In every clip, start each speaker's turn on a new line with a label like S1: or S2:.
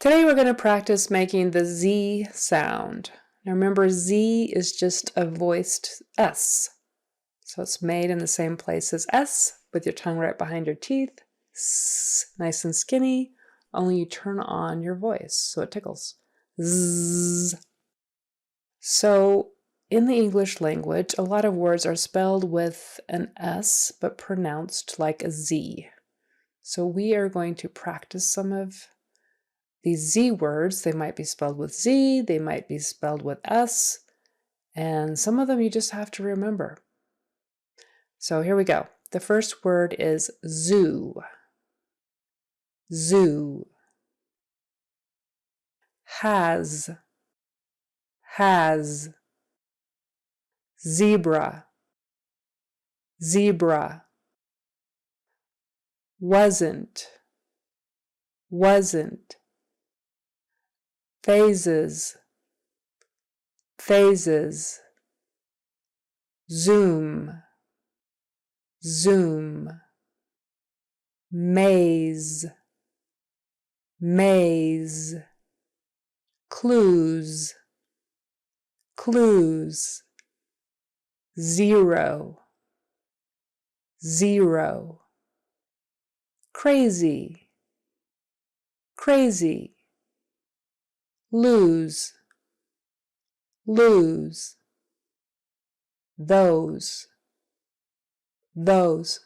S1: Today we're going to practice making the Z sound. Now remember, Z is just a voiced S. So it's made in the same place as S, with your tongue right behind your teeth. S, nice and skinny, only you turn on your voice so it tickles. Z. So in the English language, a lot of words are spelled with an S, but pronounced like a Z. So we are going to practice some of these Z words. They might be spelled with Z, they might be spelled with S, and some of them you just have to remember. So here we go. The first word is zoo. Zoo. Has. Has. Zebra. Zebra. Wasn't. Wasn't. Phases. Phases. Zoom. Zoom. Maze. Maze. Clues. Clues. Zero. Zero. Crazy. Crazy. Lose. Lose. Those. Those.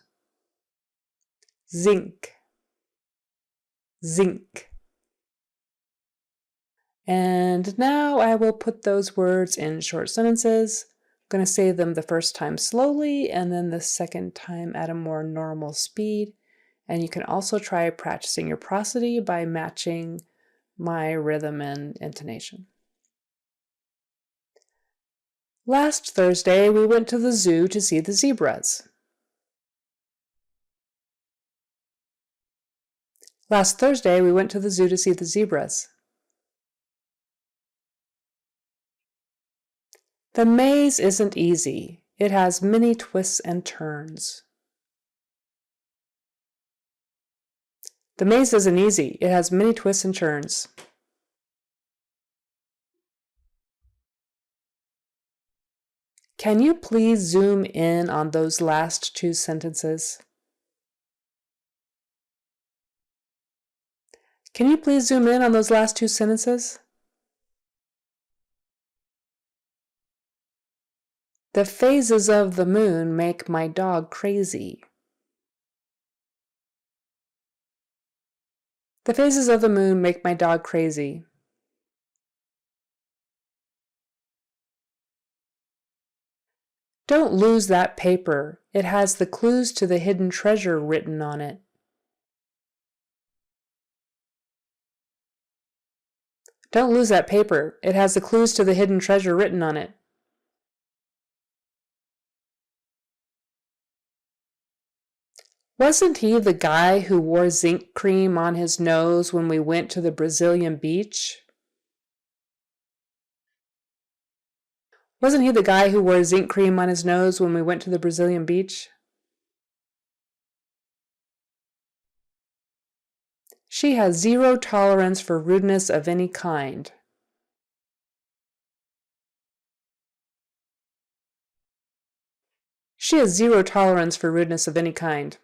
S1: Zinc. Zinc. And now I will put those words in short sentences. I'm going to say them the first time slowly and then the second time at a more normal speed. And you can also try practicing your prosody by matching my rhythm and intonation. Last Thursday, we went to the zoo to see the zebras. Last Thursday, we went to the zoo to see the zebras. The maze isn't easy. It has many twists and turns. The maze isn't easy. It has many twists and turns. Can you please zoom in on those last two sentences? Can you please zoom in on those last two sentences? The phases of the moon make my dog crazy. The phases of the moon make my dog crazy. Don't lose that paper. It has the clues to the hidden treasure written on it. Don't lose that paper. It has the clues to the hidden treasure written on it. Wasn't he the guy who wore zinc cream on his nose when we went to the Brazilian beach? Wasn't he the guy who wore zinc cream on his nose when we went to the Brazilian beach? She has zero tolerance for rudeness of any kind. She has zero tolerance for rudeness of any kind.